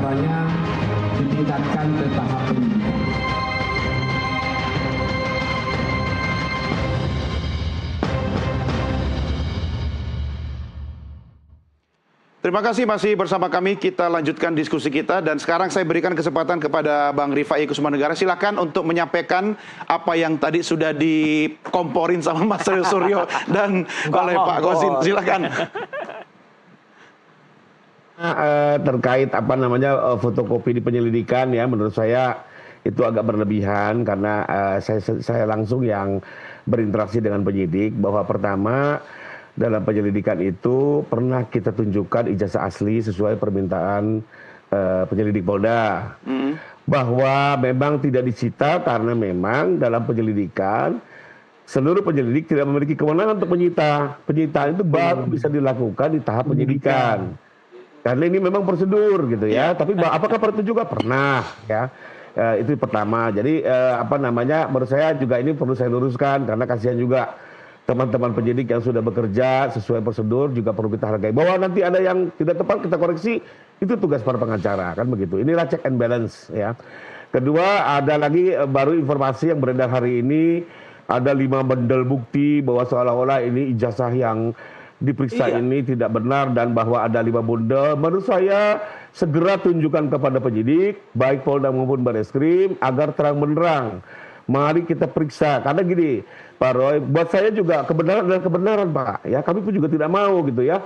diantaranya ditingkatkan ke tahap penyidikan. Terima kasih masih bersama kami. Kita lanjutkan diskusi kita dan sekarang saya berikan kesempatan kepada Bang Rifai Kussumanegara. Silakan untuk menyampaikan apa yang tadi sudah dikomporin sama Mas Suryo dan oleh Pak Qasim. Silakan. Terkait apa namanya fotokopi di penyelidikan, ya menurut saya itu agak berlebihan karena saya langsung yang berinteraksi dengan penyidik bahwa pertama dalam penyelidikan itu pernah kita tunjukkan ijazah asli sesuai permintaan penyelidik Polda. Bahwa memang tidak disita karena memang dalam penyelidikan seluruh penyelidik tidak memiliki kewenangan untuk menyita. Penyitaan itu baru bisa dilakukan di tahap penyidikan. Karena ini memang prosedur gitu ya. Tapi apakah itu juga pernah ya. Itu pertama. Jadi apa namanya menurut saya juga ini perlu saya luruskan karena kasihan juga teman-teman penyidik yang sudah bekerja sesuai prosedur juga perlu kita hargai. Bahwa nanti ada yang tidak tepat kita koreksi, itu tugas para pengacara, kan begitu. Inilah check and balance ya. Kedua, ada lagi baru informasi yang beredar hari ini, ada 5 bundel bukti bahwa seolah-olah ini ijazah yang diperiksa ini tidak benar dan bahwa ada 5 bundel. Menurut saya segera tunjukkan kepada penyidik, baik Polda maupun Barreskrim, agar terang benderang. Mari kita periksa, karena gini, Pak Roy, buat saya juga kebenaran adalah kebenaran, Pak. Ya, kami pun juga tidak mau gitu ya,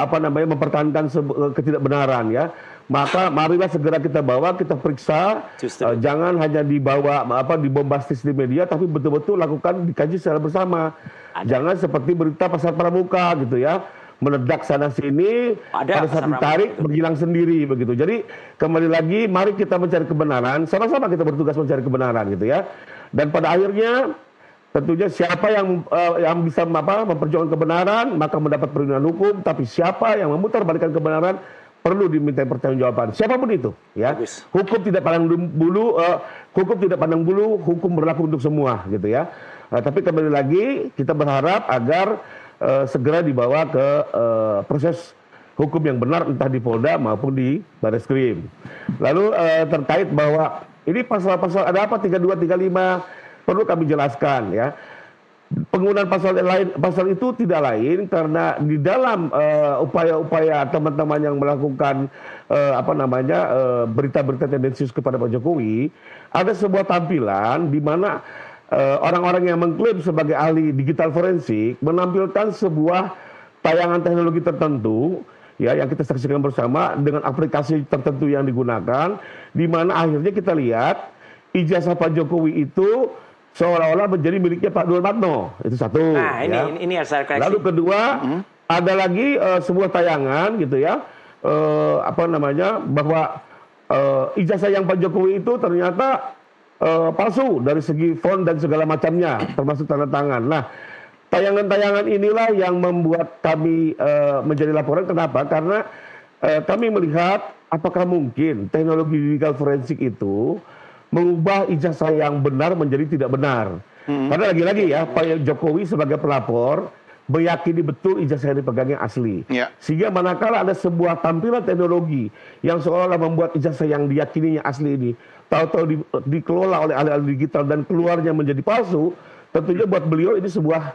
apa namanya mempertahankan ketidakbenaran ya. Maka marilah segera kita bawa, kita periksa, jangan hanya dibawa dibombastis di media, tapi betul-betul lakukan dikaji secara bersama. Jangan seperti berita pasar pramuka gitu ya. Meledak sana sini, pada saat ditarik menghilang sendiri begitu. Jadi kembali lagi, mari kita mencari kebenaran, sama-sama kita bertugas mencari kebenaran gitu ya. Dan pada akhirnya tentunya siapa yang bisa memperjuangkan kebenaran maka mendapat perlindungan hukum. Tapi siapa yang memutarbalikkan kebenaran perlu diminta pertanggungjawaban. Siapapun itu, ya. Hukum tidak pandang bulu, hukum berlaku untuk semua gitu ya. Tapi kembali lagi kita berharap agar segera dibawa ke proses hukum yang benar entah di Polda maupun di Barreskrim. Lalu terkait bahwa ini pasal-pasal ada apa 32, 35 perlu kami jelaskan ya. Penggunaan pasal itu tidak lain karena di dalam upaya-upaya teman-teman yang melakukan berita-berita tendensius kepada Pak Jokowi, ada sebuah tampilan di mana orang-orang yang mengklaim sebagai ahli digital forensik menampilkan sebuah tayangan teknologi tertentu ya yang kita saksikan bersama dengan aplikasi tertentu yang digunakan, di mana akhirnya kita lihat ijazah Pak Jokowi itu seolah-olah menjadi miliknya Pak Nurmantno. Itu satu. Nah, ya. ini harus saya koreksi. Lalu kedua, ada lagi sebuah tayangan gitu ya, bahwa ijazah yang Pak Jokowi itu ternyata palsu dari segi font dan segala macamnya, termasuk tanda tangan. Nah, tayangan-tayangan inilah yang membuat kami menjadi laporan. Kenapa? Karena kami melihat apakah mungkin teknologi digital forensik itu mengubah ijazah yang benar menjadi tidak benar. Karena lagi-lagi ya, Pak Jokowi sebagai pelapor meyakini betul ijazah yang dipegangnya asli. Sehingga manakala ada sebuah tampilan teknologi yang seolah-olah membuat ijazah yang diyakininya asli ini tahu-tahu dikelola oleh ahli-ahli digital dan keluarnya menjadi palsu, tentunya buat beliau ini sebuah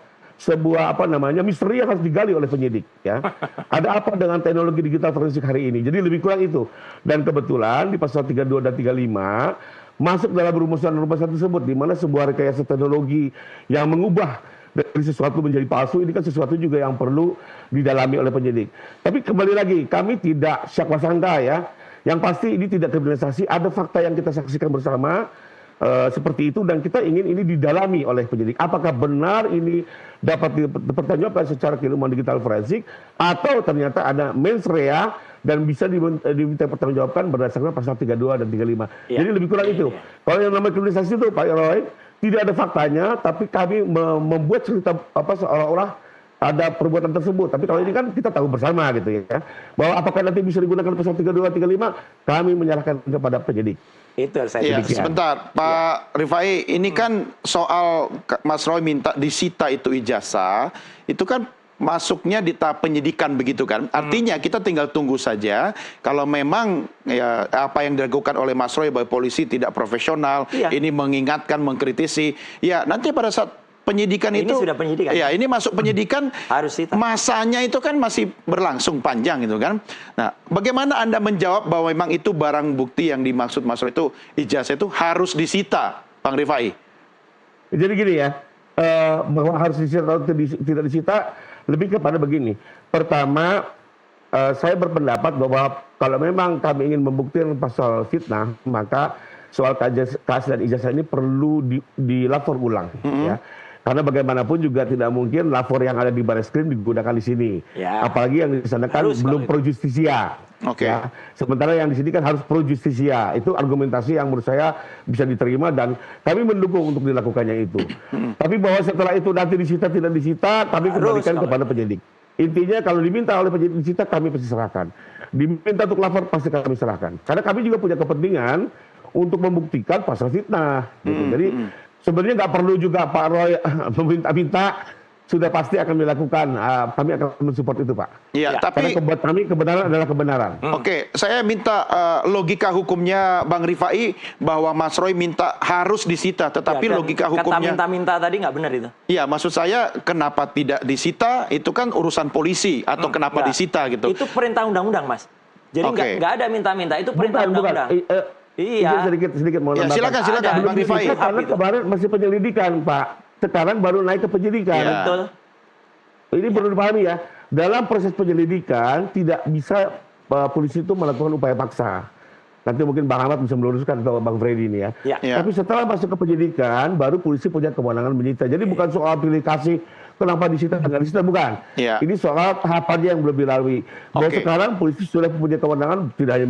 misteri yang harus digali oleh penyidik ya. Ada apa dengan teknologi digital forensik hari ini? Jadi lebih kurang itu. Dan kebetulan di pasal 32 dan 35 masuk dalam rumusan tersebut, di mana sebuah rekayasa teknologi yang mengubah dari sesuatu menjadi palsu, ini kan sesuatu juga yang perlu didalami oleh penyidik. Tapi kembali lagi, kami tidak syakwa sangka ya. Yang pasti ini tidak kriminalisasi, ada fakta yang kita saksikan bersama seperti itu, dan kita ingin ini didalami oleh penyidik. Apakah benar ini dapat dipertanggungjawabkan secara keilmuan digital forensik, atau ternyata ada mens rea dan bisa diminta pertanggungjawabkan berdasarkan pasal 32 dan 35. Jadi lebih kurang itu. Kalau yang namanya kriminalisasi itu Pak Roy, tidak ada faktanya, tapi kami membuat cerita seolah-olah ada perbuatan tersebut. Tapi kalau ini kan kita tahu bersama gitu ya, bahwa apakah nanti bisa digunakan pasal 32, 35, kami menyerahkan kepada penyidik. Itu saya sebentar, Pak Rifai, ini kan soal Mas Roy minta disita itu ijazah, itu kan masuknya di tahap penyidikan begitu kan. Artinya kita tinggal tunggu saja kalau memang ya apa yang dilakukan oleh Mas Roy bahwa polisi tidak profesional, ini mengingatkan, mengkritisi. Ya, nanti pada saat penyidikan ini itu sudah penyidikan. Ya, ini masuk penyidikan harus sita. Masanya itu kan masih berlangsung panjang gitu kan. Nah, bagaimana Anda menjawab bahwa memang itu barang bukti yang dimaksud Mas Roy itu ijazah itu harus disita, Bang Rifai? Jadi gini ya, bahwa harus disita atau tidak disita lebih kepada begini. Pertama, saya berpendapat bahwa kalau memang kami ingin membuktikan pasal fitnah, maka soal kas dan ijazah ini perlu dilapor ulang, ya. Karena bagaimanapun juga tidak mungkin lapor yang ada di Barreskrim digunakan di sini. Ya. Apalagi yang di sana kan belum pro justisia. Oke. Ya. Sementara yang di sini kan harus pro justisia. Itu argumentasi yang menurut saya bisa diterima dan kami mendukung untuk dilakukannya itu. Tapi bahwa setelah itu nanti disita tidak disita, kami kembalikan kepada penyidik. Intinya kalau diminta oleh penyidik disita, kami pasti serahkan. Diminta untuk lapor pasti kami serahkan. Karena kami juga punya kepentingan untuk membuktikan pasal fitnah. Gitu. Jadi sebenarnya nggak perlu juga Pak Roy meminta-minta, sudah pasti akan dilakukan. Kami akan mensupport itu, Pak. Iya, tapi karena buat kami kebenaran adalah kebenaran. Oke, saya minta logika hukumnya Bang Rifai bahwa Mas Roy minta harus disita, tetapi logika hukumnya kata minta-minta tadi nggak benar itu. Iya, maksud saya kenapa tidak disita itu kan urusan polisi atau kenapa disita gitu. Itu perintah undang-undang, Mas. Jadi nggak ada minta-minta, itu perintah undang-undang. Iya. Sedikit mau ya, silakan Bang Rifai. Karena kemarin masih penyelidikan, Pak. Sekarang baru naik ke penyidikan. Ya. Betul. Ini perlu dipahami ya. Dalam proses penyelidikan tidak bisa polisi itu melakukan upaya paksa. Nanti mungkin Bang Ahmad bisa meluruskan atau Bang Freddy ini ya. Tapi setelah masuk ke penyidikan, baru polisi punya kewenangan menyita. Jadi bukan soal pilih kasih kenapa disita nggak disita, bukan. Ini soal tahapannya yang belum dilalui. Bahwa sekarang polisi sudah punya kewenangan tidak hanya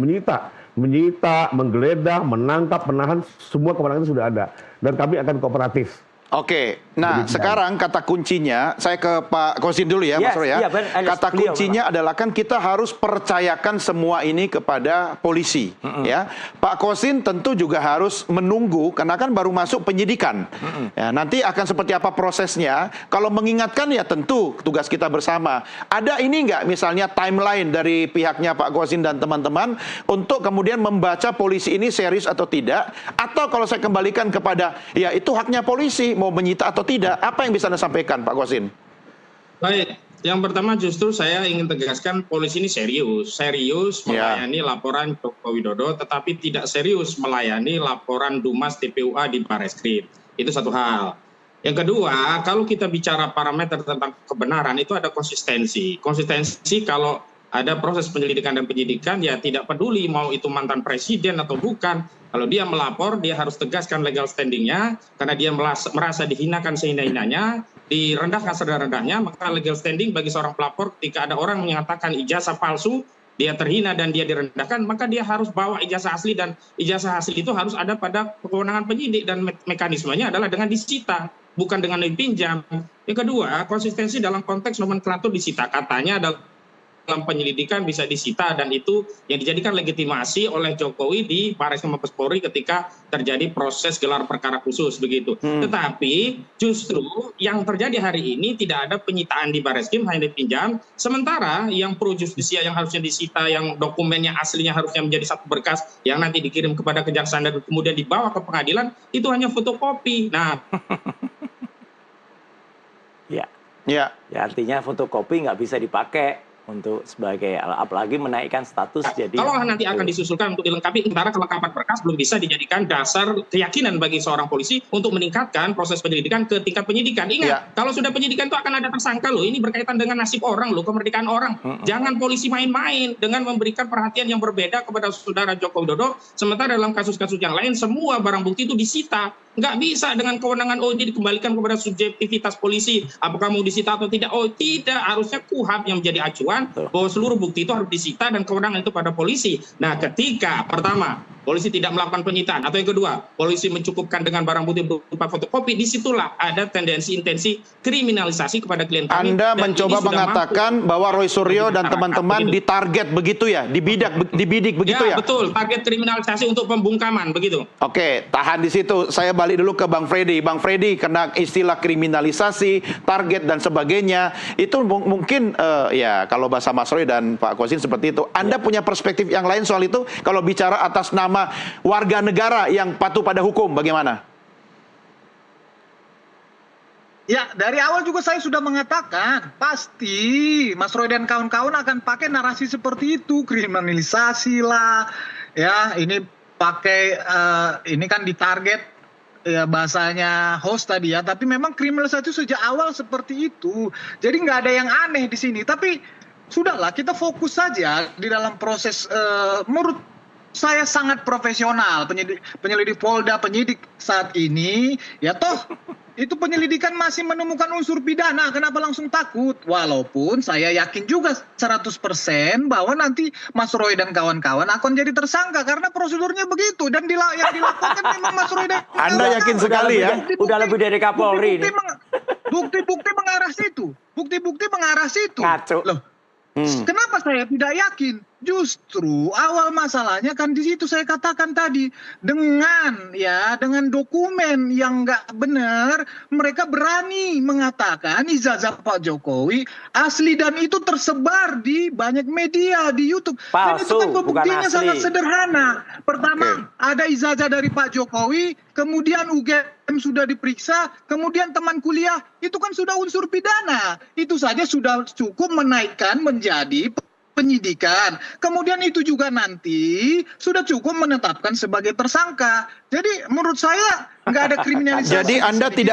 menyita, menggeledah, menangkap, menahan, semua kewenangan sudah ada. Dan kami akan kooperatif. Oke, nah sekarang kata kuncinya, saya ke Pak Kosin dulu ya, Mas Roy ya. Kata kuncinya adalah kan kita harus percayakan semua ini kepada polisi, ya. Pak Kosin tentu juga harus menunggu, karena kan baru masuk penyidikan. Ya, nanti akan seperti apa prosesnya, kalau mengingatkan ya tentu tugas kita bersama. Ada ini nggak misalnya timeline dari pihaknya Pak Kosin dan teman-teman, untuk kemudian membaca polisi ini serius atau tidak, atau kalau saya kembalikan kepada, ya itu haknya polisi, mau menyita atau tidak, apa yang bisa Anda sampaikan, Pak Kosin? Baik, yang pertama justru saya ingin tegaskan polisi ini serius melayani laporan Joko Widodo, tetapi tidak serius melayani laporan Dumas TPUA di Barreskrim. Itu satu hal. Yang kedua, kalau kita bicara parameter tentang kebenaran, itu ada konsistensi. Konsistensi kalau ada proses penyelidikan dan penyidikan, ya tidak peduli mau itu mantan presiden atau bukan. Kalau dia melapor, dia harus tegaskan legal standing-nya, karena dia merasa dihinakan sehina-hinanya, direndahkan serendah-rendahnya, maka legal standing bagi seorang pelapor ketika ada orang menyatakan ijazah palsu, dia terhina dan dia direndahkan, maka dia harus bawa ijazah asli, dan ijazah asli itu harus ada pada kewenangan penyidik, dan mekanismenya adalah dengan disita, bukan dengan dipinjam. Yang kedua, konsistensi dalam konteks nomenklatur disita, katanya adalah dalam penyelidikan bisa disita, dan itu yang dijadikan legitimasi oleh Jokowi di Barreskrim Mabes Polri ketika terjadi proses gelar perkara khusus begitu. Tetapi justru yang terjadi hari ini tidak ada penyitaan di Barreskrim, hanya dipinjam. Sementara yang pro justisia yang harusnya disita, yang dokumennya aslinya harusnya menjadi satu berkas yang nanti dikirim kepada kejaksaan dan kemudian dibawa ke pengadilan, itu hanya fotokopi. Nah, ya artinya fotokopi nggak bisa dipakai untuk sebagai, apalagi menaikkan status. Jadi kalau nanti akan disusulkan untuk dilengkapi, sementara kelengkapan berkas belum bisa dijadikan dasar keyakinan bagi seorang polisi untuk meningkatkan proses penyelidikan ke tingkat penyidikan. Ingat, kalau sudah penyidikan itu akan ada tersangka loh, ini berkaitan dengan nasib orang loh, kemerdekaan orang. Jangan polisi main-main dengan memberikan perhatian yang berbeda kepada saudara Joko Widodo, sementara dalam kasus-kasus yang lain semua barang bukti itu disita. Nggak bisa dengan kewenangan, oh ini dikembalikan kepada subjektivitas polisi, apakah mau disita atau tidak. Oh tidak, harusnya KUHP yang menjadi acuan bahwa seluruh bukti itu harus disita dan kewenangan itu pada polisi. Nah ketika pertama polisi tidak melakukan penyitaan, atau yang kedua, polisi mencukupkan dengan barang bukti berupa fotokopi, disitulah ada tendensi intensi kriminalisasi kepada klien kami. Anda mencoba mengatakan bahwa Roy Suryo dan teman-teman ditarget begitu ya, dibidik begitu ya? Betul, target kriminalisasi untuk pembungkaman begitu. Oke, tahan di situ. Saya balik dulu ke Bang Freddy. Bang Freddy, kena istilah kriminalisasi, target dan sebagainya, itu mungkin ya kalau bahasa Mas Roy dan Pak Kosin seperti itu. Anda punya perspektif yang lain soal itu? Kalau bicara atas nama warga negara yang patuh pada hukum, bagaimana? Ya, dari awal juga saya sudah mengatakan, pasti Mas Roy dan kawan-kawan akan pakai narasi seperti itu, kriminalisasi lah, ya ini pakai, ini kan ditarget, ya bahasanya host tadi ya, tapi memang kriminalisasi itu sejak awal seperti itu, jadi nggak ada yang aneh di sini, tapi sudahlah kita fokus saja di dalam proses, menurut saya sangat profesional, penyelidik Polda, penyidik saat ini, ya toh itu penyelidikan masih menemukan unsur pidana, kenapa langsung takut? Walaupun saya yakin juga 100% bahwa nanti Mas Roy dan kawan-kawan akan jadi tersangka karena prosedurnya begitu dan yang dilakukan memang Mas Roy dan kawan-kawan. Anda yakin sekali ya? Udah lebih dari Kapolri ini. Bukti-bukti mengarah situ. Bukti-bukti mengarah situ. Ngaco. Loh, kenapa saya tidak yakin? Justru awal masalahnya kan di situ saya katakan tadi, dengan dokumen yang nggak benar, mereka berani mengatakan ijazah Pak Jokowi asli dan itu tersebar di banyak media di YouTube. Dan itu kan pembuktiannya sangat sederhana. Pertama, ada ijazah dari Pak Jokowi, kemudian UGM sudah diperiksa, kemudian teman kuliah, itu kan sudah unsur pidana. Itu saja sudah cukup menaikkan menjadi penyidikan. Kemudian itu juga nanti sudah cukup menetapkan sebagai tersangka. Jadi menurut saya nggak ada kriminalisasi. Jadi Anda tidak